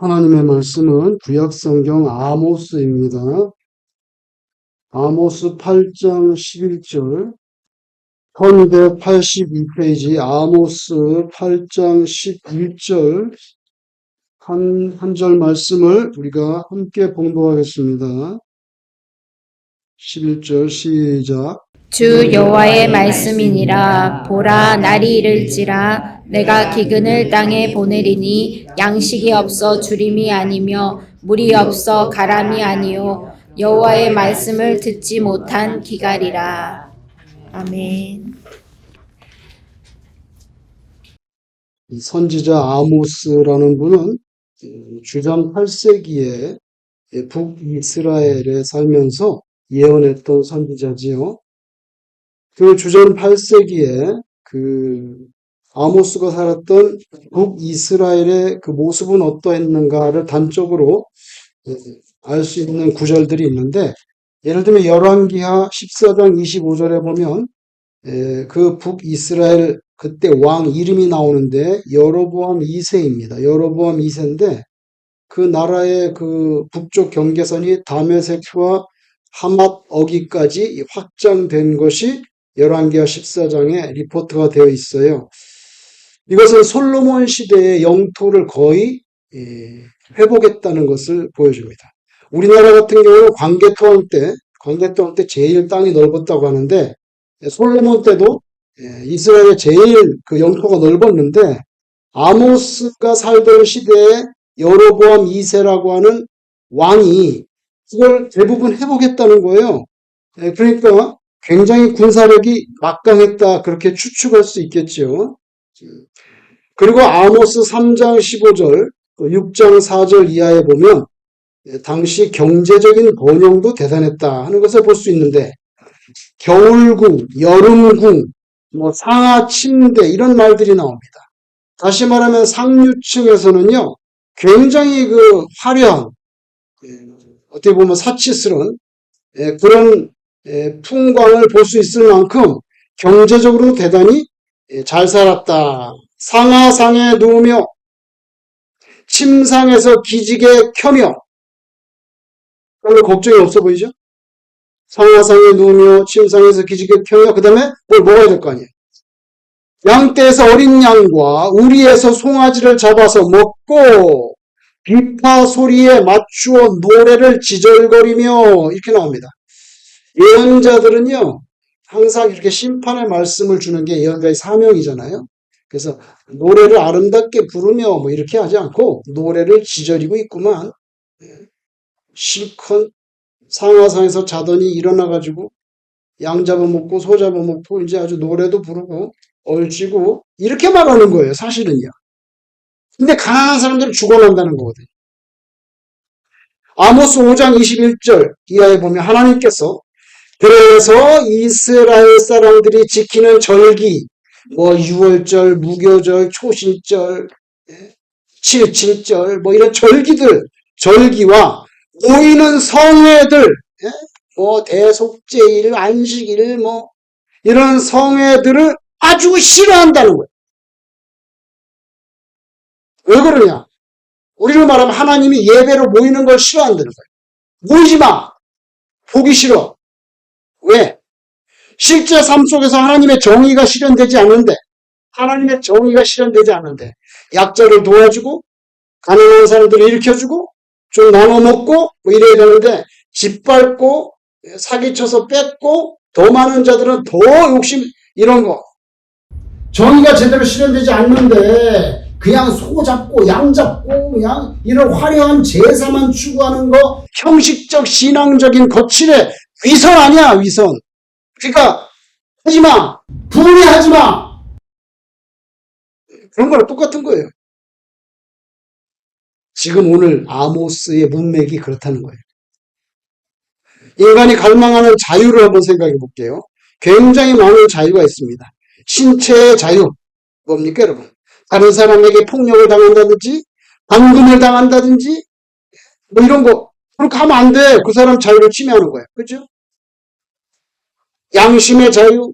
하나님의 말씀은 구약성경 아모스입니다. 아모스 8장 11절 1282페이지 아모스 8장 11절 한 절 말씀을 우리가 함께 봉독하겠습니다. 11절 시작. 주 여호와의 말씀이니라. 보라, 날이 이를지라 내가 기근을 땅에 보내리니 양식이 없어 주림이 아니며 물이 없어 가람이 아니요 여호와의 말씀을 듣지 못한 기갈이라. 아멘. 이 선지자 아모스라는 분은 주전 8세기에 북이스라엘에 살면서 예언했던 선지자지요. 그 주전 8세기에 아모스가 살았던 북이스라엘의 그 모습은 어떠했는가를 단적으로 알 수 있는 구절들이 있는데, 예를 들면 열왕기하 14장 25절에 보면 그 북이스라엘 그때 왕 이름이 나오는데 여로보암 2세입니다. 여로보암 2세인데 그 나라의 그 북쪽 경계선이 다메섹과 하맛 어기까지 확장된 것이 열왕기하 14장에 리포트가 되어 있어요. 이것은 솔로몬 시대의 영토를 거의 회복했다는 것을 보여줍니다. 우리나라 같은 경우는 광개토왕 때 제일 땅이 넓었다고 하는데, 솔로몬 때도 이스라엘의 제일 그 영토가 넓었는데, 아모스가 살던 시대에 여로보암 2세라고 하는 왕이 그걸 대부분 회복했다는 거예요. 그러니까 굉장히 군사력이 막강했다, 그렇게 추측할 수 있겠죠. 그리고 아모스 3장 15절, 6장 4절 이하에 보면 당시 경제적인 번영도 대단했다 하는 것을 볼 수 있는데, 겨울궁, 여름궁, 상하 침대 이런 말들이 나옵니다. 다시 말하면 상류층에서는요, 굉장히 그 화려한, 어떻게 보면 사치스러운 그런 풍광을 볼 수 있을 만큼 경제적으로 대단히 잘 살았다. 상하상에 누우며 침상에서 기지개 켜며, 별로 걱정이 없어 보이죠? 상하상에 누우며 침상에서 기지개 켜며, 그 다음에 뭘 먹어야 될 거 아니에요. 양떼에서 어린 양과 우리에서 송아지를 잡아서 먹고 비파 소리에 맞추어 노래를 지절거리며, 이렇게 나옵니다. 예언자들은요, 항상 이렇게 심판의 말씀을 주는 게 예언자의 사명이잖아요. 그래서 노래를 아름답게 부르며 이렇게 하지 않고 노래를 지저리고 있구만. 실컷 상하상에서 자더니 일어나가지고 양 잡아먹고 소 잡아먹고 이제 아주 노래도 부르고 얼지고 이렇게 말하는 거예요, 사실은요. 근데 가난한 사람들은 죽어난다는 거거든요. 아모스 5장 21절 이하에 보면 하나님께서 그래서 이스라엘 사람들이 지키는 절기, 유월절, 무교절, 초신절, 칠칠절, 이런 절기와 모이는 성회들, 대속제일, 안식일, 이런 성회들을 아주 싫어한다는 거예요. 왜 그러냐? 우리로 말하면 하나님이 예배로 모이는 걸 싫어한다는 거예요. 모이지 마! 보기 싫어. 왜? 실제 삶 속에서 하나님의 정의가 실현되지 않는데, 약자를 도와주고 가난한 사람들을 일으켜주고 좀 나눠 먹고 이래야 되는데, 짓밟고 사기쳐서 뺏고 더 많은 자들은 더 욕심, 이런 거 정의가 제대로 실현되지 않는데 그냥 소 잡고 양 잡고 그냥 이런 화려한 제사만 추구하는 거, 형식적 신앙적인 거칠의 위선 아니야, 위선. 그러니까 하지마, 분해하지마, 그런 거랑 똑같은 거예요. 지금 오늘 아모스의 문맥이 그렇다는 거예요. 인간이 갈망하는 자유를 한번 생각해 볼게요. 굉장히 많은 자유가 있습니다. 신체의 자유, 뭡니까 여러분? 다른 사람에게 폭력을 당한다든지 감금을 당한다든지 이런 거, 그렇게 하면 안 돼. 그 사람 자유를 침해하는 거예요. 그렇죠? 양심의 자유,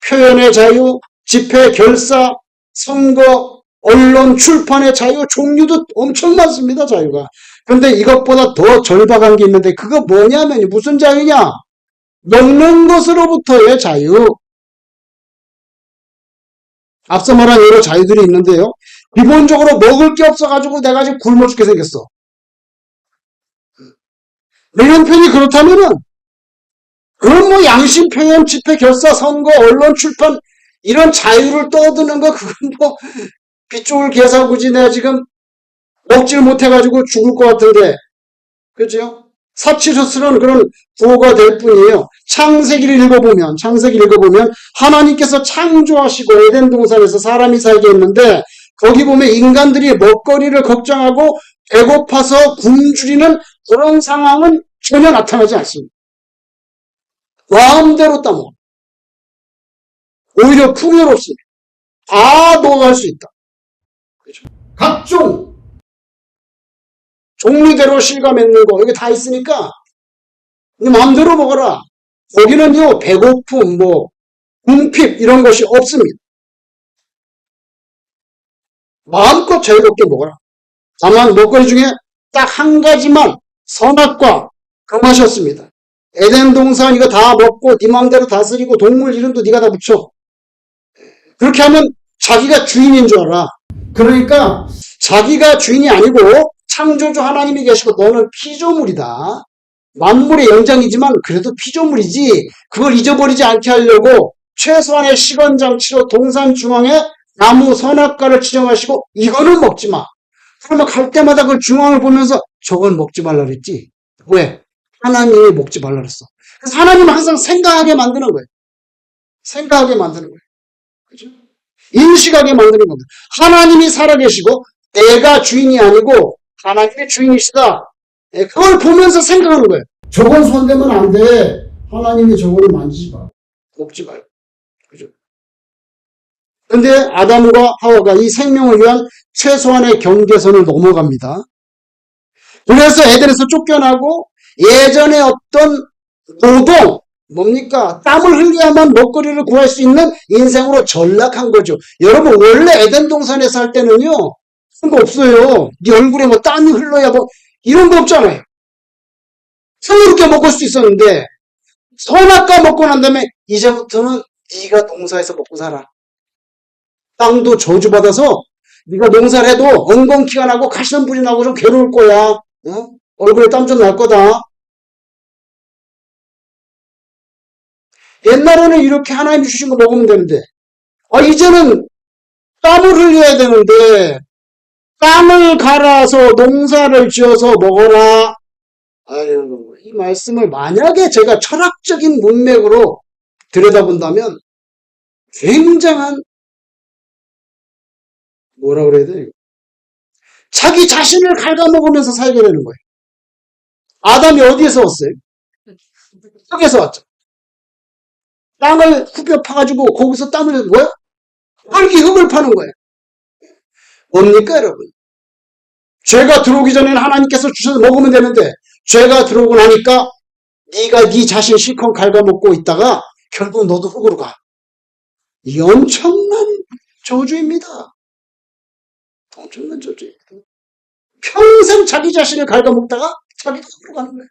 표현의 자유, 집회, 결사, 선거, 언론, 출판의 자유, 종류도 엄청 많습니다, 자유가. 근데 이것보다 더 절박한 게 있는데, 그거 뭐냐면, 무슨 자유냐? 먹는 것으로부터의 자유. 앞서 말한 여러 자유들이 있는데요. 기본적으로 먹을 게 없어가지고 내가 지금 굶어 죽게 생겼어. 내 형편이 그렇다면은, 그럼 뭐 양심 표현, 집회, 결사, 선거, 언론, 출판, 이런 자유를 떠드는 거, 그건 뭐, 빗줄을 개사구지 내가 지금 먹지를 못해가지고 죽을 것 같은데, 그죠? 사치스러운 그런 구호가 될 뿐이에요. 창세기를 읽어보면 하나님께서 창조하시고 에덴 동산에서 사람이 살게 했는데 거기 보면 인간들이 먹거리를 걱정하고 배고파서 굶주리는 그런 상황은 전혀 나타나지 않습니다. 마음대로 따먹어. 오히려 풍요롭습니다. 다 먹어갈 수 있다. 그죠? 각종 종류대로 실감했는 거 여기 다 있으니까 마음대로 먹어라. 거기는요 배고픔, 뭐 궁핍 이런 것이 없습니다. 마음껏 즐겁게 먹어라. 다만 먹거리 중에 딱 한 가지만 선악과 그 맛이 없습니다. 에덴 동산 이거 다 먹고 네 마음대로 다스리고 동물 이름도 네가 다 붙여. 그렇게 하면 자기가 주인인 줄 알아. 그러니까 자기가 주인이 아니고 창조주 하나님이 계시고 너는 피조물이다. 만물의 영장이지만 그래도 피조물이지. 그걸 잊어버리지 않게 하려고 최소한의 시건장치로 동산 중앙에 나무 선악과를 지정하시고 이거는 먹지 마. 그러면 갈 때마다 그 중앙을 보면서 저건 먹지 말라 그랬지. 왜? 하나님이 먹지 말라 그랬어. 그래서 하나님은 항상 생각하게 만드는 거예요. 생각하게 만드는 거예요. 그죠? 인식하게 만드는 겁니다. 하나님이 살아계시고 내가 주인이 아니고 하나님의 주인이시다. 그걸 보면서 생각하는 거예요. 저건 손대면 안 돼. 하나님이 저거를 만지지 마. 먹지 말고. 그죠? 근데 아담과 하와가 이 생명을 위한 최소한의 경계선을 넘어갑니다. 그래서 에덴에서 쫓겨나고 예전에 어떤 노동, 뭡니까? 땀을 흘려야만 먹거리를 구할 수 있는 인생으로 전락한 거죠. 여러분 원래 에덴 동산에 살 때는요. 그런 거 없어요. 네 얼굴에 뭐 땀이 흘러야 뭐 이런 거 없잖아요. 평화롭게 먹을 수 있었는데 선악과 먹고 난 다음에 이제부터는 네가 농사에서 먹고 살아. 땅도 저주받아서 네가 농사를 해도 엉겅퀴가 나고 가시덤불이 나고 좀 괴로울 거야. 어? 얼굴에 땀 좀 날 거다. 옛날에는 이렇게 하나님이 주신 거 먹으면 되는데 이제는 땀을 흘려야 되는데 땅을 갈아서 농사를 지어서 먹어라. 아유, 이 말씀을 만약에 제가 철학적인 문맥으로 들여다본다면 굉장한 뭐라 그래야 돼? 자기 자신을 갉아먹으면서 살게 되는 거예요. 아담이 어디에서 왔어요? 흙에서 왔죠. 땅을 후벼 파가지고 거기서 땀을 뭐야? 흙을 파는 거예요. 뭡니까 여러분? 죄가 들어오기 전에는 하나님께서 주셔서 먹으면 되는데 죄가 들어오고 나니까 네가 네 자신 실컷 갉아먹고 있다가 결국 너도 흙으로 가. 이 엄청난 저주입니다. 엄청난 저주입니다. 평생 자기 자신을 갉아먹다가 자기도 흙으로 가는 거예요.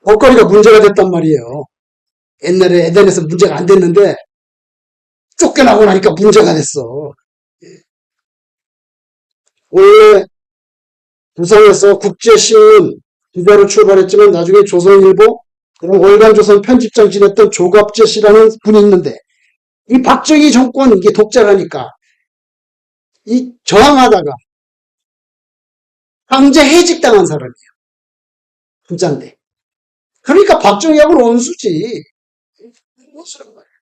먹거리가 문제가 됐단 말이에요. 옛날에 에덴에서 문제가 안 됐는데 쫓겨나고 나니까 문제가 됐어. 원래 부산에서 국제신문 기자로 출발했지만 나중에 조선일보 그리고 월간조선 편집장 지냈던 조갑재 씨라는 분이 있는데 이 박정희 정권 이게 독재라니까 이 저항하다가 강제 해직당한 사람이에요. 부자인데. 그러니까 박정희하고는 원수지. 원수란 말이에요.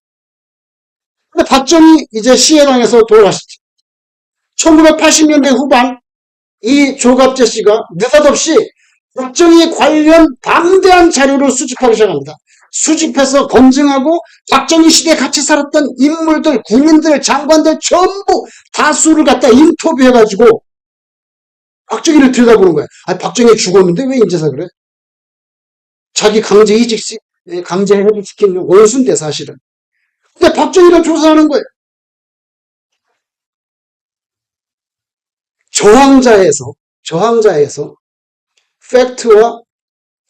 근데 박정희 이제 시해당해서 돌아가시죠. 1980년대 후반 이 조갑재 씨가 느닷없이 박정희 관련 방대한 자료를 수집하기 시작합니다. 수집해서 검증하고 박정희 시대에 같이 살았던 인물들, 군인들, 장관들 전부 다수를 갖다 인터뷰해가지고 박정희를 들여다보는 거야. 박정희 죽었는데 왜 인제사 그래? 자기 강제 해직시킨 원수인데 사실은. 근데 박정희가 조사하는 거예요. 저항자에서 팩트와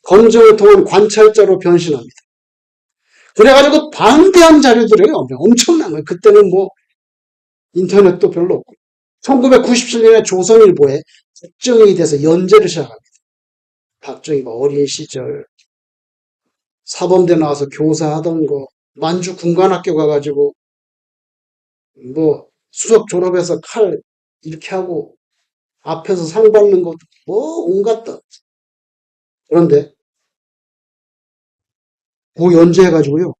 검증을 통한 관찰자로 변신합니다. 그래가지고 방대한 자료들이 엄청난 거예요. 그때는 뭐 인터넷도 별로 없고. 1997년에 조선일보에 박정희에 대해서 연재를 시작합니다. 박정희가 어린 시절 사범대 나와서 교사하던 거, 만주 군관학교 가가지고 뭐 수석 졸업해서 칼 이렇게 하고 앞에서 상 받는 것도 뭐 온갖 것. 그런데 그 연재해가지고요.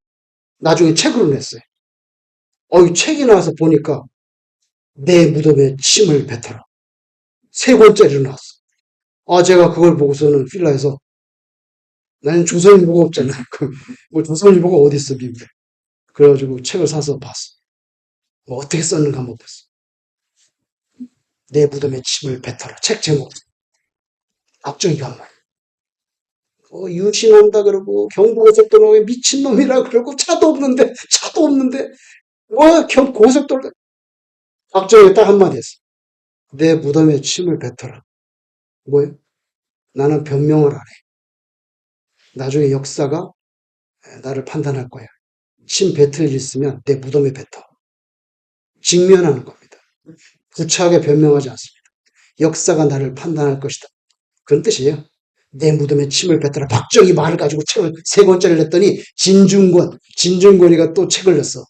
나중에 책으로 냈어요. 이 책이 나와서 보니까 내 무덤에 침을 뱉어라. 3권짜리로 나왔어. 제가 그걸 보고서는 필라에서 나는 조선일보가 없잖아. 뭐 조선일보가 어디 있어, 미국에. 그래가지고 책을 사서 봤어. 뭐 어떻게 썼는가 한번 봤어. 내 무덤에 침을 뱉어라. 책 제목. 박정희가 한 말. 유신한다 그러고 경부고속도로에 미친놈이라 그러고 차도 없는데 고속도로. 박정희가 딱 한마디 했어. 내 무덤에 침을 뱉어라. 뭐예요? 나는 변명을 안 해. 나중에 역사가 나를 판단할 거야. 침 뱉을 일 있으면 내 무덤에 뱉어. 직면하는 겁니다. 구차하게 변명하지 않습니다. 역사가 나를 판단할 것이다. 그런 뜻이에요. 내 무덤에 침을 뱉어라. 박정희 말을 가지고 책을 3권짜리를 냈더니 진중권이가 또 책을 냈어.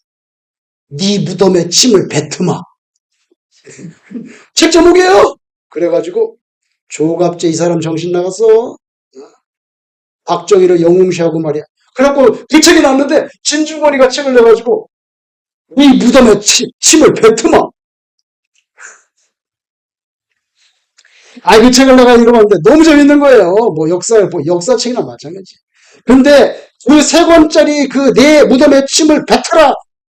네 무덤에 침을 뱉으마. 책 제목이에요. 그래가지고 조갑제 이 사람 정신 나갔어. 박정희를 영웅시하고 말이야. 그래갖고 그 책이 나왔는데 진중권이가 책을 내가지고 네 무덤에 침을 뱉으마. 그 책을 내가 읽어봤는데 너무 재밌는 거예요. 뭐 역사책이나 마찬가지. 근데 그 3권짜리 그 내 무덤에 침을 뱉어라.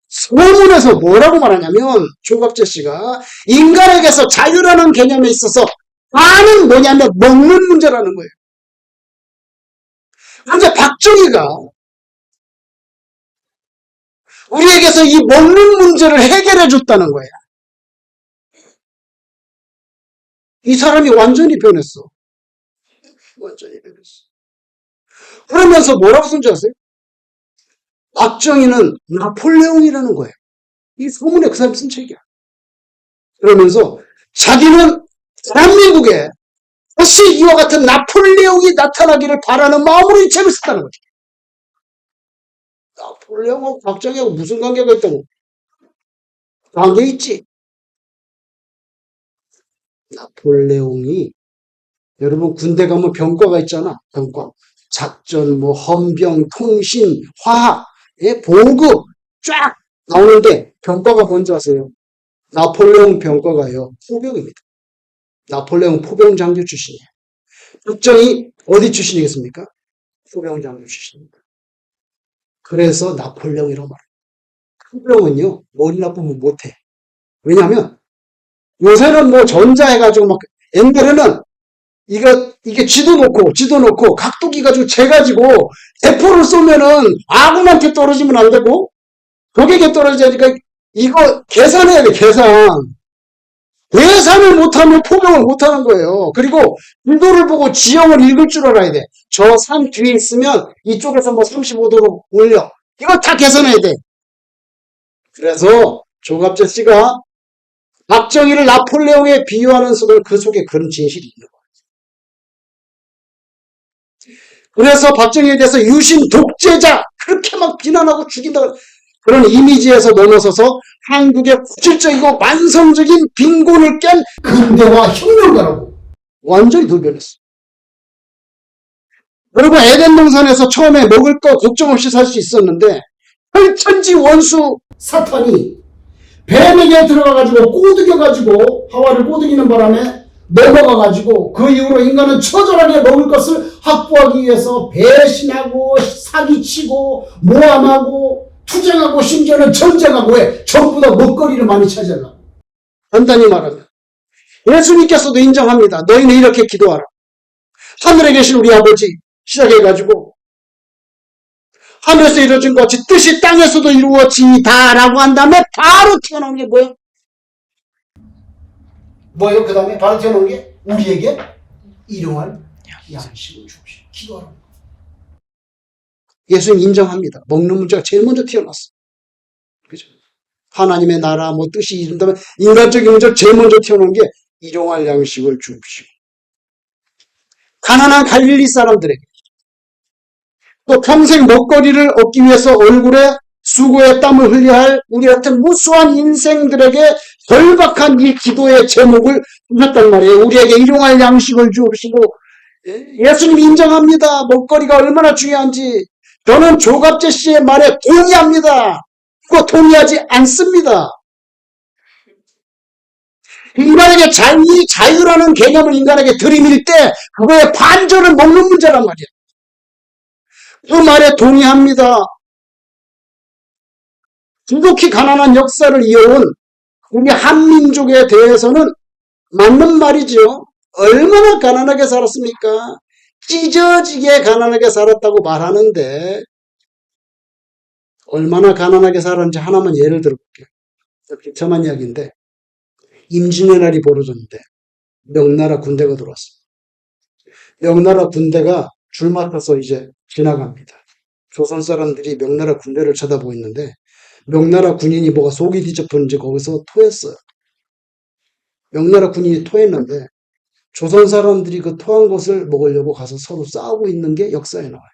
소문에서 뭐라고 말하냐면 조갑재 씨가 인간에게서 자유라는 개념에 있어서 다는 뭐냐면 먹는 문제라는 거예요. 그런데 박정희가 우리에게서 이 먹는 문제를 해결해 줬다는 거야. 이 사람이 완전히 변했어. 완전히 변했어. 그러면서 뭐라고 쓴 줄 아세요? 박정희는 나폴레옹이라는 거예요. 이 소문에 그 사람이 쓴 책이야. 그러면서 자기는 대한민국에 다시 이와 같은 나폴레옹이 나타나기를 바라는 마음으로 이 책을 썼다는 거죠. 나폴레옹하고 박정희하고 무슨 관계가 있다고? 관계 있지. 나폴레옹이 여러분 군대 가면 병과가 있잖아. 병과. 작전, 헌병, 통신, 화학, 보급 쫙 나오는데 병과가 뭔지 아세요? 나폴레옹 병과가요. 포병입니다. 나폴레옹 포병 장교 출신이에요. 박정희 어디 출신이겠습니까? 포병 장교 출신입니다. 그래서 나폴레옹이라고 말해요. 포병은요, 머리 나쁘면 못해. 왜냐하면 요새는 전자해가지고 옛날에는 이게 지도 놓고 각도기 가지고 재가지고 대포를 쏘면은 아군한테 떨어지면 안 되고 적에게 떨어지니까 이거 계산해야 돼. 계산을 못하면 포병을 못하는 거예요. 그리고 일도를 보고 지형을 읽을 줄 알아야 돼. 저 산 뒤에 있으면 이쪽에서 35도로 올려. 이거 다 계산해야 돼. 그래서 조갑재 씨가 박정희를 나폴레옹에 비유하는 속에 그 속에 그런 진실이 있는 거예요. 그래서 박정희에 대해서 유신 독재자 그렇게 막 비난하고 죽인다 그런 이미지에서 넘어서서 한국의 구질적이고 만성적인 빈곤을 깬 근대화 혁명가라고 완전히 돌변했어. 여러분 에덴 동산에서 처음에 먹을 거 걱정 없이 살 수 있었는데 혈천지 원수 사탄이 뱀에게 들어가가지고 꼬드겨가지고 하와를 꼬드기는 바람에 넘어가가지고 그 이후로 인간은 처절하게 먹을 것을 확보하기 위해서 배신하고 사기치고 모함하고 투쟁하고 심지어는 전쟁하고 해. 전부 다 먹거리를 많이 차지하려고. 간단히 말하면 예수님께서도 인정합니다. 너희는 이렇게 기도하라. 하늘에 계신 우리 아버지 시작해가지고 하늘에서 이루어진 것 같이 뜻이 땅에서도 이루어지다라고 한 다음에 바로 튀어나온 게 뭐예요? 뭐예요? 그 다음에 바로 튀어나온 게 우리에게 일용할 양식을 주십시오. 기도하라. 예수님 인정합니다. 먹는 문제가 제일 먼저 튀어나왔어. 그죠? 하나님의 나라, 뭐 뜻이 이른다면 인간적인 문제가 제일 먼저 튀어나온 게 일용할 양식을 주십시오. 가난한 갈릴리 사람들에게 또 평생 먹거리를 얻기 위해서 얼굴에 수고의 땀을 흘려야 할 우리 같은 무수한 인생들에게 절박한 이 기도의 제목을 주셨단 말이에요. 우리에게 일용할 양식을 주시고 예수님 인정합니다. 먹거리가 얼마나 중요한지. 저는 조갑재 씨의 말에 동의합니다. 그거 동의하지 않습니다. 인간에게 이 자유라는 개념을 인간에게 들이밀 때 그거의 반전을 먹는 문제란 말이에요. 그 말에 동의합니다. 지독히 가난한 역사를 이어온 우리 한민족에 대해서는 맞는 말이죠. 얼마나 가난하게 살았습니까? 찢어지게 가난하게 살았다고 말하는데 얼마나 가난하게 살았는지 하나만 예를 들어볼게요. 비참한 이야기인데 임진의 날이 벌어졌는데 명나라 군대가 들어왔어요. 명나라 군대가 줄 맡아서 이제 지나갑니다. 조선 사람들이 명나라 군대를 쳐다보고 있는데 명나라 군인이 뭐가 속이 뒤집혔는지 거기서 토했어요. 명나라 군인이 토했는데 조선 사람들이 그 토한 것을 먹으려고 가서 서로 싸우고 있는 게 역사에 나와요.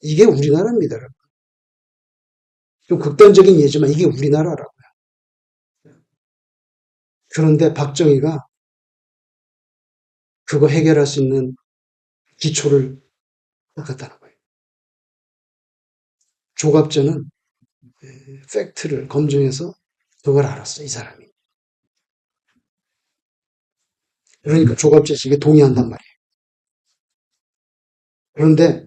이게 우리나라입니다, 여러분. 좀 극단적인 예지만 이게 우리나라라고요. 그런데 박정희가 그거 해결할 수 있는 기초를 닦았다는 거예요. 조갑재는 팩트를 검증해서 그걸 알았어, 이 사람이. 그러니까 조갑재 씨에게 동의한단 말이에요. 그런데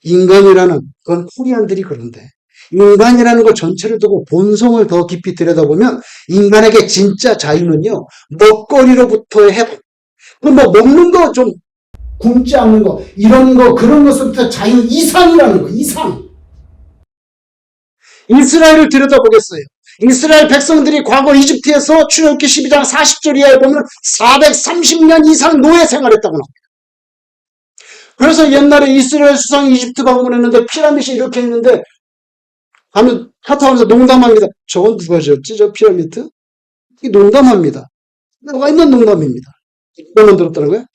인간이라는 그건 코리안들이 그런데 인간이라는 것 전체를 두고 본성을 더 깊이 들여다보면 인간에게 진짜 자유는요 먹거리로부터의 해방. 뭐 먹는 거 좀 굶지 않는 거 이런 거 그런 것부터 자유 이상이라는 거 이상. 이스라엘을 들여다보겠어요. 이스라엘 백성들이 과거 이집트에서 출애굽기 12장 40절 이하에 보면 430년 이상 노예 생활했다고 나옵니다. 그래서 옛날에 이스라엘 수상이 이집트 방문했는데 피라밋이 이렇게 있는데 하면 카타하면서 농담합니다. 저건 누가 지었지? 저 피라미드? 이게 농담합니다. 뭐가 있는 농담입니다. 누가 만들었다는 거예요?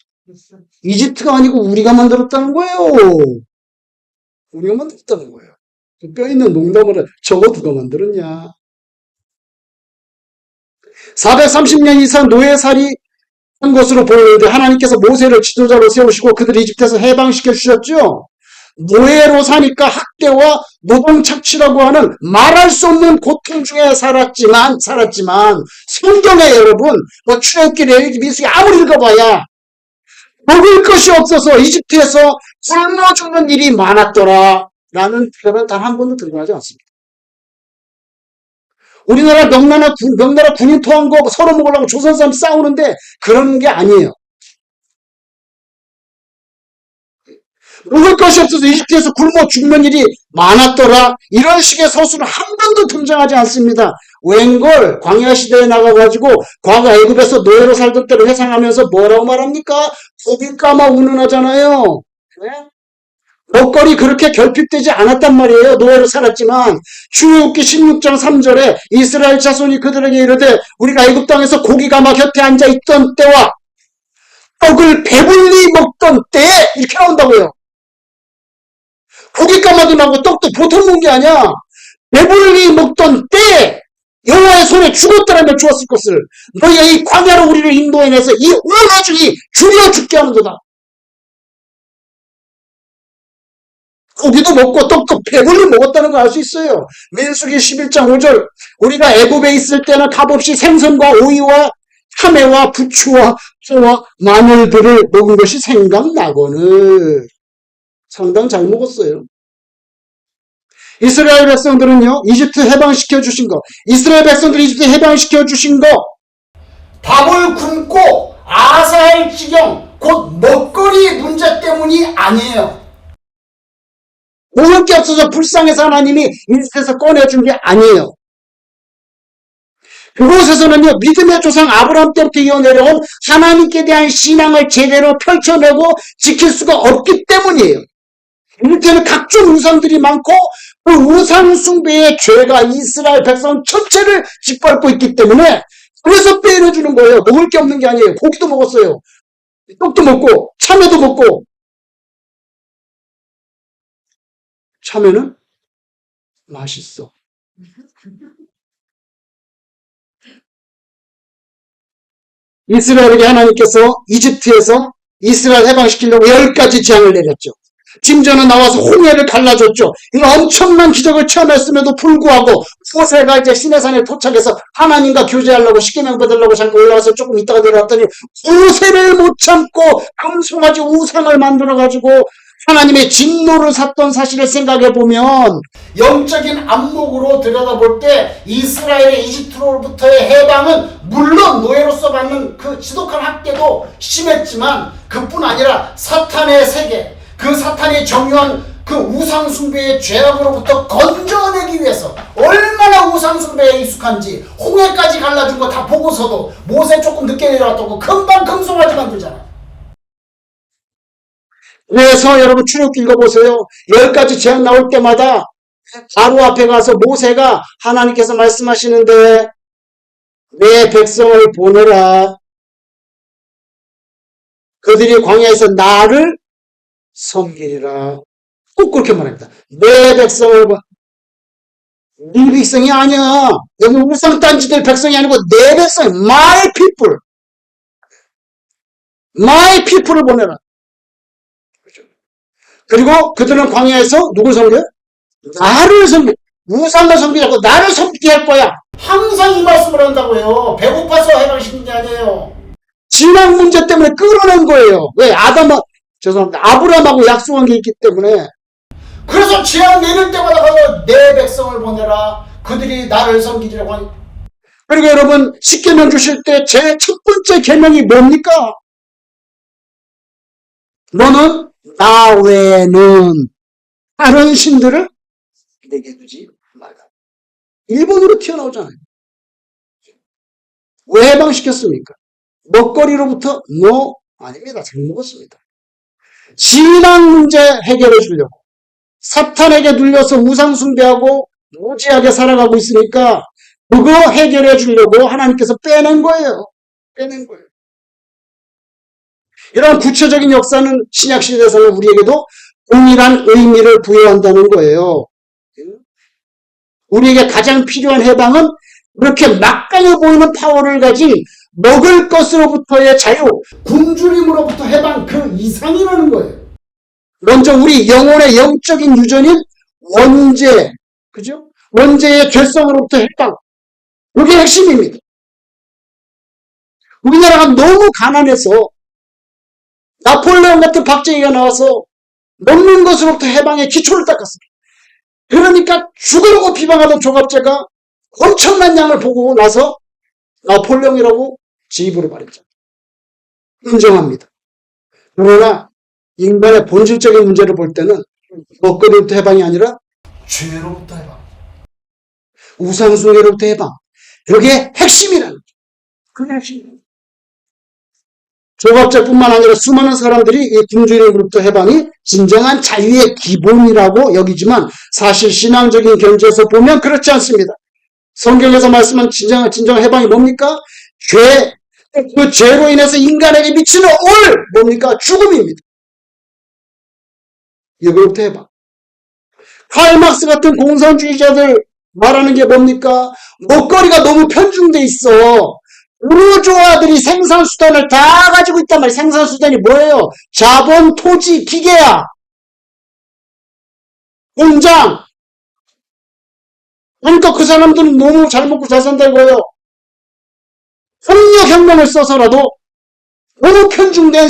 이집트가 아니고 우리가 만들었다는 거예요. 우리가 만들었다는 거예요. 뼈 있는 농담을 해. 저거 누가 만들었냐? 430년 이상 노예살이 한 것으로 보이는데 하나님께서 모세를 지도자로 세우시고 그들을 이집트에서 해방시켜 주셨죠. 노예로 사니까 학대와 노동 착취라고 하는 말할 수 없는 고통 중에 살았지만 성경에 여러분 뭐 출애굽기 레위기 민수기 아무리 읽어봐야 먹을 것이 없어서 이집트에서 굶어 죽는 일이 많았더라 라는 표현은 단 한 번도 들어가지 않습니다. 우리나라 명나라 군인 토한 거 서로 먹으려고 조선 사람 싸우는데 그런 게 아니에요. 먹을 것이 없어서 이집트에서 굶어 죽는 일이 많았더라. 이런 식의 서술은 한 번도 등장하지 않습니다. 웬걸 광야 시대에 나가가지고 과거 애굽에서 노예로 살던 때를 회상하면서 뭐라고 말합니까? 고기 까마 운운하잖아요. 네? 먹거리 그렇게 결핍되지 않았단 말이에요. 노예로 살았지만 출애굽기 16장 3절에 이스라엘 자손이 그들에게 이르되 우리가 애굽 땅에서 고기 까마 곁에 앉아있던 때와 떡을 배불리 먹던 때에 이렇게 나온다고요. 고기 까마도 나오고 떡도 보통 먹는 게 아니야. 배불리 먹던 때에 여호와의 손에 죽었더라면 죽었을 것을 너희가 이 광야로 우리를 인도해내서 이 온 가족이 줄여 죽게 하는도다. 고기도 먹고 떡도 배불리 먹었다는 걸 알 수 있어요. 민수기 11장 5절 우리가 애굽에 있을 때는 값없이 생선과 오이와 참외와 부추와 소와 마늘들을 먹은 것이 생각나거늘. 상당 잘 먹었어요. 이스라엘 백성들은요 이집트 해방시켜 주신 거 이스라엘 백성들이 이집트 해방시켜 주신 거 밥을 굶고 아사할 지경 곧 먹거리 문제 때문이 아니에요. 먹을 게 없어서 불쌍해서 하나님이 이집트에서 꺼내준 게 아니에요. 그곳에서는요, 믿음의 조상 아브라함 때부터 이어내려온 하나님께 대한 신앙을 제대로 펼쳐내고 지킬 수가 없기 때문이에요. 이렇게는 각종 우상들이 많고 그 우상 숭배의 죄가 이스라엘 백성 전체를 짓밟고 있기 때문에 그래서 빼내주는 거예요. 먹을 게 없는 게 아니에요. 고기도 먹었어요. 떡도 먹고 참외도 먹고. 참외는 맛있어. 이스라엘에게 하나님께서 이집트에서 이스라엘 해방시키려고 10가지 재앙을 내렸죠. 심지어는 나와서 홍해를 갈라줬죠. 이런 엄청난 기적을 체험했음에도 불구하고 모세가 이제 시내산에 도착해서 하나님과 교제하려고 십계명 받으려고 잠깐 올라와서 조금 있다가 내려왔더니 모세를 못 참고 금송아지 우상을 만들어가지고 하나님의 진노를 샀던 사실을 생각해보면 영적인 안목으로 들여다볼 때 이스라엘의 이집트로부터의 해방은 물론 노예로서 받는 그 지독한 학대도 심했지만 그뿐 아니라 사탄의 세계, 그 사탄이 정유한 그 우상숭배의 죄악으로부터 건져내기 위해서 얼마나 우상숭배에 익숙한지 홍해까지 갈라준 거 다 보고서도 모세 조금 늦게 내려왔다고 금방 금송아지 만들잖아. 그래서 여러분 출애굽기 읽어보세요. 10가지 재앙 나올 때마다 바로 앞에 가서 모세가 하나님께서 말씀하시는데 내 백성을 보내라. 그들이 광야에서 나를 섬기리라. 꼭 그렇게 말합니다. 내 백성을 봐. 네 백성이 아니야. 여기 우상단지들 백성이 아니고 내 백성, my people. my people을 보내라. 그리고 그들은 광야에서 누굴 섬겨요? 나를 섬겨. 우상을 섬기지 않고 나를 섬기게 할 거야. 항상 이 말씀을 한다고요. 배고파서 해방시킨 게 아니에요. 진학 문제 때문에 끌어낸 거예요. 왜? 죄송합니다. 아브라함하고 약속한 게 있기 때문에. 그래서 재앙 내릴 때마다 가서 내 백성을 보내라. 그들이 나를 섬기리라고 하니. 그리고 여러분 십계명 주실 때 제 첫 번째 계명이 뭡니까? 너는 나 외에는 다른 신들을 내게 두지 말라. 일본으로 튀어나오잖아요. 왜 해방시켰습니까? 먹거리로부터? No, 아닙니다. 잘 먹었습니다. 신앙 문제 해결해 주려고. 사탄에게 눌려서 우상 숭배하고 무지하게 살아가고 있으니까 그거 해결해 주려고 하나님께서 빼낸 거예요. 빼낸 거예요. 이런 구체적인 역사는 신약시대에서는 우리에게도 동일한 의미를 부여한다는 거예요. 우리에게 가장 필요한 해방은 그렇게 막강해 보이는 파워를 가진 먹을 것으로부터의 자유, 굶주림으로부터 해방 그 이상이라는 거예요. 먼저 우리 영혼의 영적인 유전인 원죄, 그죠? 원죄의 죄성으로부터 해방. 그게 핵심입니다. 우리나라가 너무 가난해서 나폴레옹 같은 박정희가 나와서 먹는 것으로부터 해방의 기초를 닦았습니다. 그러니까 죽으라고 비방하던 조갑제가 엄청난 양을 보고 나서 나폴레옹이라고 제 입으로 말했죠. 인정합니다. 그러나 인간의 본질적인 문제를 볼 때는 먹거리로부터 해방이 아니라 죄로부터 해방, 우상숭배로부터 해방. 그게 핵심이라는 거죠. 그게 핵심입니다. 조갑제뿐만 아니라 수많은 사람들이 이 굶주림으로부터 해방이 진정한 자유의 기본이라고 여기지만 사실 신앙적인 견지에서 보면 그렇지 않습니다. 성경에서 말씀한 진정한 해방이 뭡니까? 죄, 그 죄로 인해서 인간에게 미치는 뭡니까? 죽음입니다. 이거로부터 해방. 칼 막스 같은 공산주의자들 말하는 게 뭡니까? 먹거리가 너무 편중돼 있어. 부르주아들이 생산수단을 다 가지고 있단 말이에요. 생산수단이 뭐예요? 자본, 토지, 기계야. 공장. 그러니까 그 사람들은 너무 잘 먹고 잘 산다 이거예요. 폭력혁명을 써서라도 너무 편중된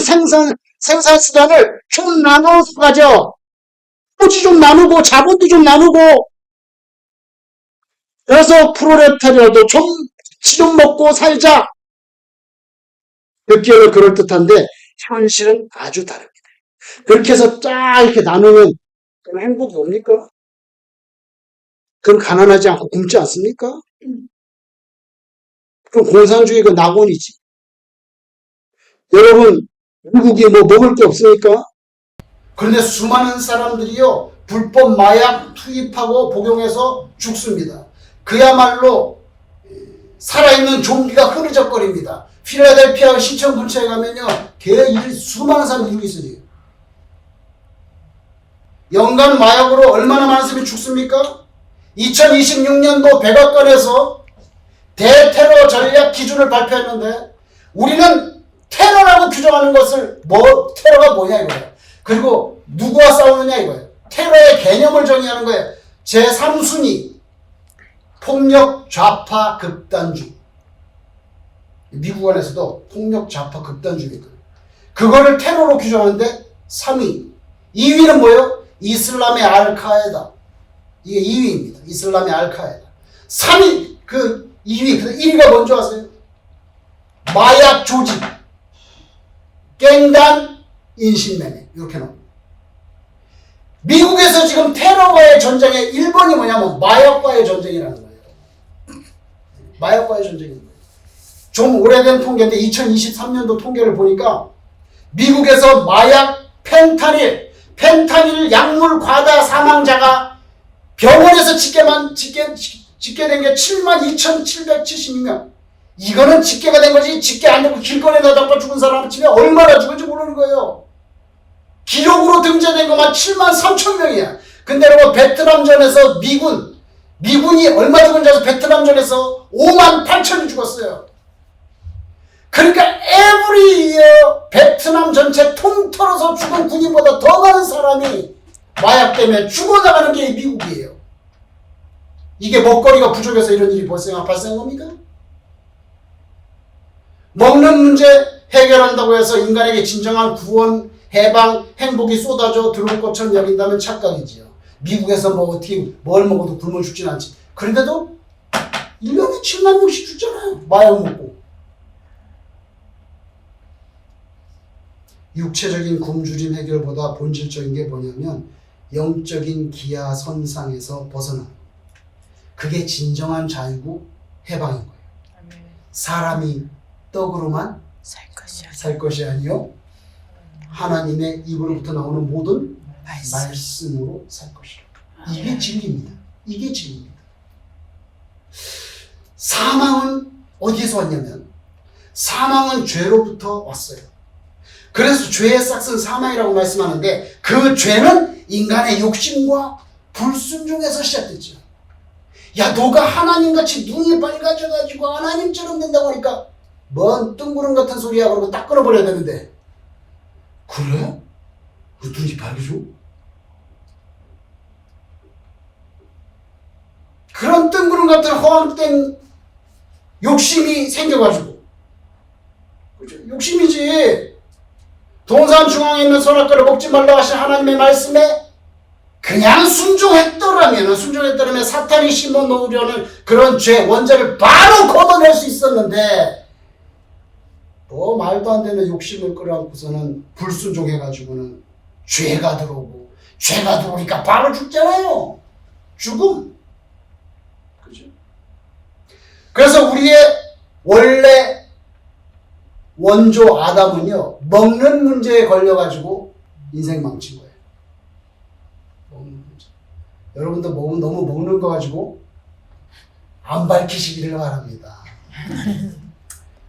생산수단을 좀 나눠서 가져. 토지 좀 나누고 자본도 좀 나누고 그래서 프로레타리아도 좀 먹고 살자. 듣기에는 그럴듯한데 현실은 아주 다릅니다. 그렇게 해서 쫙 이렇게 나누면 그럼 행복이 옵니까? 그럼 가난하지 않고 굶지 않습니까? 그럼 공산주의가 낙원이지. 여러분, 미국이 뭐 먹을 게 없으니까? 그런데 수많은 사람들이요, 불법 마약 투입하고 복용해서 죽습니다. 그야말로 살아있는 좀비가 흐느적거립니다. 필라델피아 시청 근처에 가면요, 수많은 사람들이 여기 있어요. 연간 마약으로 얼마나 많은 사람이 죽습니까? 2026년도 백악관에서 대테러 전략 기준을 발표했는데, 우리는 테러라고 규정하는 것을 테러가 뭐냐 이거예요. 그리고 누구와 싸우느냐 이거예요. 테러의 개념을 정의하는 거예요. 제3순위 폭력 좌파 극단주의. 미국 안에서도 폭력 좌파 극단주의거든요. 그거를 테러로 규정하는데 3위. 2위는 뭐예요? 이슬람의 알카에다. 이게 2위입니다. 이슬람의 알카에다. 3위, 2위, 1위가 뭔지 아세요? 마약 조직, 갱단, 인신매매. 이렇게 나옵니다. 미국에서 지금 테러와의 전쟁의 1번이 뭐냐면 마약과의 전쟁이라는 거예요. 마약과의 전쟁입니다. 좀 오래된 통계인데 2023년도 통계를 보니까 미국에서 마약 펜타닐 약물 과다 사망자가 병원에서 집계된 게 72,772명. 이거는 집계가 된 거지, 집계 안 되고 길거리에 나다가 죽은 사람 치면 얼마나 죽은지 모르는 거예요. 기록으로 등재된 것만 73,000명이야. 근데 여러분, 베트남전에서 미군이 얼마 죽은지 아세요? 베트남전에서 58,000이 죽었어요. 그러니까 every year 베트남 전체 통틀어서 죽은 군인보다 더 많은 사람이 마약 때문에 죽어나가는 게 미국이에요. 이게 먹거리가 부족해서 이런 일이 발생한 겁니까? 먹는 문제 해결한다고 해서 인간에게 진정한 구원, 해방, 행복이 쏟아져 들어올 것처럼 여긴다면 착각이지요. 미국에서 뭘 먹어도 굶어 죽진 않지. 그런데도 1년에 7만 명씩 죽잖아요. 마약 먹고. 육체적인 굶주림 해결보다 본질적인 게 뭐냐면 영적인 기아 선상에서 벗어나. 그게 진정한 자유고 해방인 거예요. 사람이 떡으로만 살 것이 아니요 하나님의 입으로부터 나오는 모든 말씀으로 살 것이라. 이게 진리입니다. 이게 진리입니다. 사망은 어디에서 왔냐면 사망은 죄로부터 왔어요. 그래서 죄의 싹은 사망이라고 말씀하는데 그 죄는 인간의 욕심과 불순종에서 시작됐죠. 야, 너가 하나님같이 눈이 밝아져가지고 하나님처럼 된다고 하니까 뭔 뜬구름 같은 소리야 그러고 딱 끊어버려야 되는데, 그래? 그 눈이 밝아져? 그런 뜬구름 같은 허황된 욕심이 생겨가지고, 그죠? 욕심이지. 동산 중앙에 있는 선악과를 먹지 말라 하신 하나님의 말씀에 그냥 순종했더라면 사탄이 심어 놓으려는 그런 죄 원죄를 바로 걷어낼 수 있었는데, 또 말도 안 되는 욕심을 끌어안고서는 불순종해가지고는 죄가 들어오니까 바로 죽잖아요. 죽음. 그죠? 그래서 우리의 원래 원조 아담은요, 먹는 문제에 걸려가지고 인생 망친 거예요. 먹는 문제. 여러분도 너무 먹는 거 가지고 안 밝히시기를 바랍니다.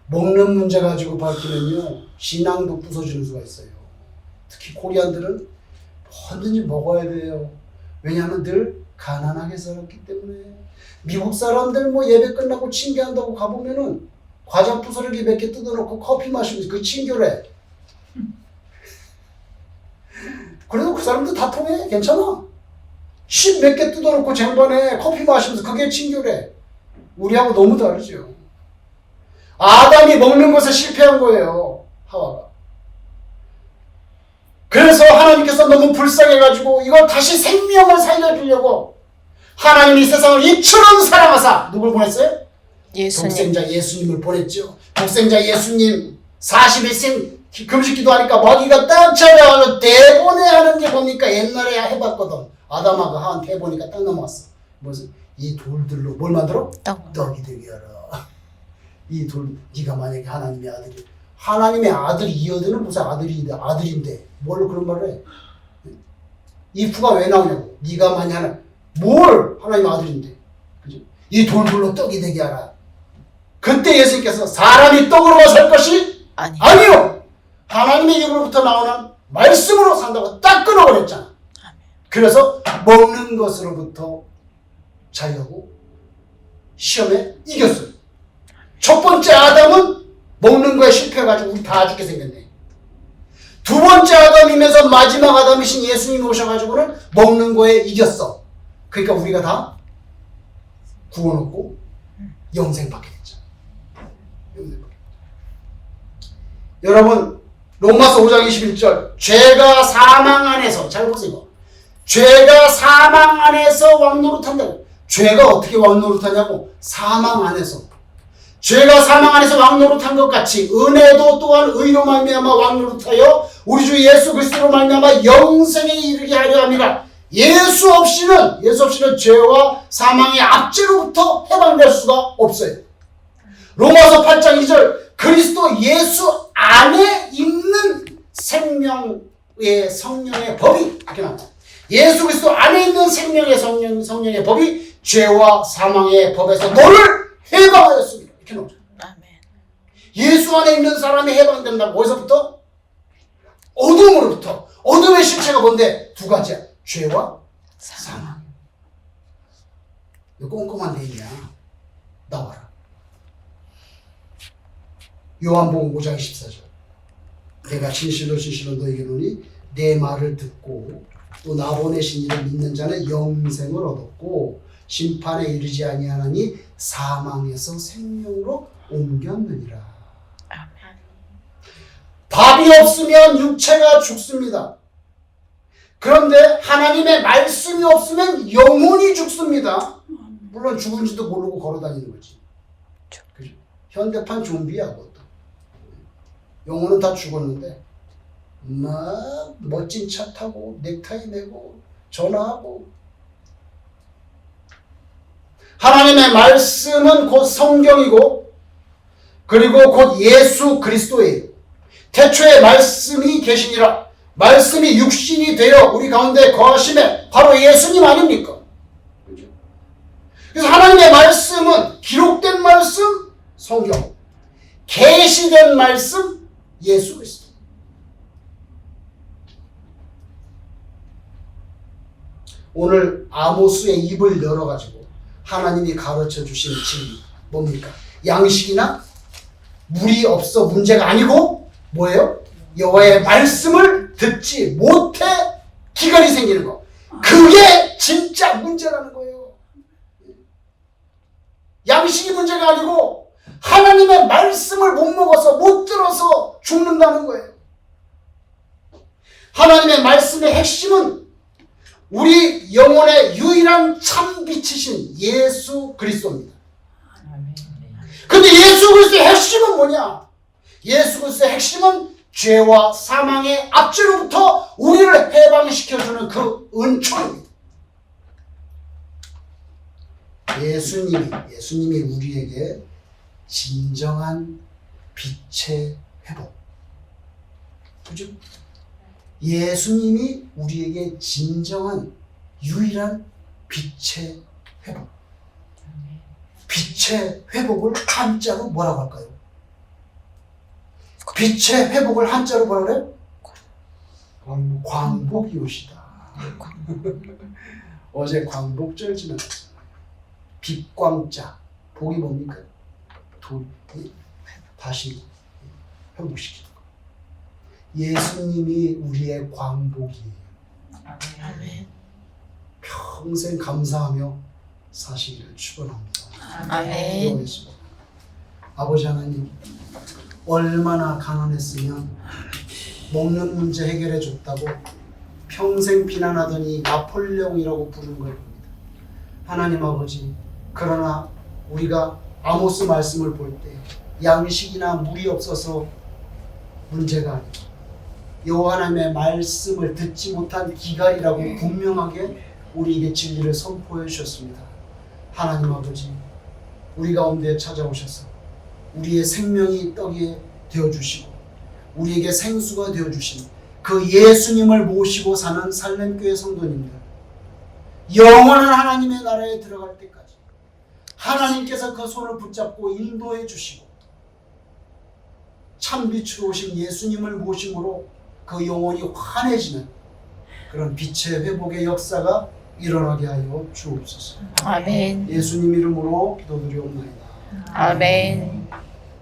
먹는 문제 가지고 밝히면요, 신앙도 부서지는 수가 있어요. 특히 코리안들은 뭐든지 먹어야 돼요. 왜냐하면 늘 가난하게 살았기 때문에. 미국 사람들 예배 끝나고 칭교한다고 가보면은 과자 부스러기 몇 개 뜯어놓고 커피 마시면서 그 칭교래. 그래도 그 사람들 다 통해. 괜찮아. 10 몇 개 뜯어놓고 쟁반에 커피 마시면서 그게 칭교래. 우리하고 너무 다르죠. 아담이 먹는 것에 실패한 거예요. 하와가. 그래서 하나님께서 너무 불쌍해가지고 이거 다시 생명을 살려주려고 하나님이 세상을 이처럼 사랑하사 누굴 보냈어요? 독생자 예수님을 보냈죠. 독생자 예수님 41생 금식 기도하니까 마귀가 딱 찾아와서 대본에 하는 게 뭡니까? 옛날에 해봤거든. 아담하고 하한테 해보니까 딱 넘어왔어. 무슨 이 돌들로 뭘 만들어? 떡이 되게 하라. 이 돌, 네가 만약에 하나님의 아들이 이 여드는 무슨 아들인데 뭘로 그런 말을 해? if가 왜 나오냐고. 네가 만약 뭘 하나님 아들인데, 그죠? 이 돌들로 떡이 되게 하라. 그때 예수님께서 사람이 떡으로만 살 것이 아니요. 하나님의 입으로부터 나오는 말씀으로 산다고 딱 끊어버렸잖아. 그래서 먹는 것으로부터 자유하고 시험에 이겼어요. 첫 번째 아담은 먹는 거에 실패해가지고 우리 다 죽게 생겼네. 두 번째 아담이면서 마지막 아담이신 예수님이 오셔가지고는 먹는 거에 이겼어. 그러니까 우리가 다 구원 얻고 영생 받게 됐죠. 여러분, 로마서 5장 21절, 죄가 사망 안에서, 잘 보세요. 죄가 사망 안에서 왕노릇한다고. 죄가 어떻게 왕노릇하냐고. 사망 안에서. 죄가 사망 안에서 왕노릇한 것 같이 은혜도 또한 의로 말미암아 왕노릇하여 우리 주 예수 그리스도로 말미암아 영생에 이르게 하려 함이라. 예수 없이는 죄와 사망의 압제로부터 해방될 수가 없어요. 로마서 8장 2절, 그리스도 예수 안에 있는 생명의 성령의 법이 이렇게 나옵니다. 예수 그리스도 안에 있는 생명의 성령의 법이 죄와 사망의 법에서 너를 해방하였습니다. 이렇게 나오죠. 예수 안에 있는 사람이 해방된다고. 어디서부터? 어둠으로부터. 어둠의 실체가 뭔데? 두 가지야. 죄와 사망. 이 꼼꼼한 내용이야. 나와라. 요한복음 5장 14절. 내가 진실로 너에게 이르노니 내 말을 듣고 또 나 보내신 이를 믿는 자는 영생을 얻었고 심판에 이르지 아니하나니 사망에서 생명으로 옮겼느니라. 밥이 없으면 육체가 죽습니다. 그런데 하나님의 말씀이 없으면 영혼이 죽습니다. 물론 죽은지도 모르고 걸어다니는 거지. 그죠? 현대판 좀비야 그것도. 영혼은 다 죽었는데 막 멋진 차 타고 넥타이 매고 전화하고. 하나님의 말씀은 곧 성경이고 그리고 곧 예수 그리스도예요. 태초에 말씀이 계시니라. 말씀이 육신이 되어 우리 가운데 거하심에 바로 예수님 아닙니까? 그렇죠? 그래서 하나님의 말씀은 기록된 말씀 성경, 계시된 말씀 예수 그리스도. 오늘 아모스의 입을 열어가지고 하나님이 가르쳐 주신 진리 뭡니까? 양식이나 물이 없어 문제가 아니고 뭐예요? 여호와의 말씀을 듣지 못해 기근이 생기는 거. 그게 진짜 문제라는 거예요. 양식이 문제가 아니고 하나님의 말씀을 못 먹어서 못 들어서 죽는다는 거예요. 하나님의 말씀의 핵심은 우리 영혼의 유일한 참 빛이신 예수 그리스도입니다. 근데 예수 그리스도의 핵심은 뭐냐? 예수 그리스도의 핵심은 죄와 사망의 압제로부터 우리를 해방시켜주는 그 은총입니다. 예수님이 우리에게 진정한 빛의 회복. 그죠? 예수님이 우리에게 진정한 유일한 빛의 회복. 빛의 회복을 한자로 뭐라고 할까요? 빛의 회복을 한자로 뭐라 그래요? 광복이 오시다. 어제 광복절 지났잖아요. 빛광자. 복이 뭡니까? 다시 회복시키는 거. 예수님이 우리의 광복이에요. 아멘. 평생 감사하며 사시기를 축원합니다. 아멘. 아버지 하나님, 얼마나 가난했으면 먹는 문제 해결해 줬다고 평생 비난하더니 나폴레옹이라고 부르는 걸 봅니다. 하나님 아버지, 그러나 우리가 아모스 말씀을 볼 때 양식이나 물이 없어서 문제가 아니고 여호와 하나님의 말씀을 듣지 못한 기갈이라고 분명하게 우리에게 진리를 선포해 주셨습니다. 하나님 아버지, 우리 가운데 찾아오셔서 우리의 생명이 떡이 되어주시고 우리에게 생수가 되어주신 그 예수님을 모시고 사는 살렘교회 성도님들, 영원한 하나님의 나라에 들어갈 때까지 하나님께서 그 손을 붙잡고 인도해 주시고 참빛으로 오신 예수님을 모심으로 그 영혼이 환해지는 그런 빛의 회복의 역사가 일어나게 하여 주옵소서. 아멘. 예수님 이름으로 기도드리옵나이다. 아멘.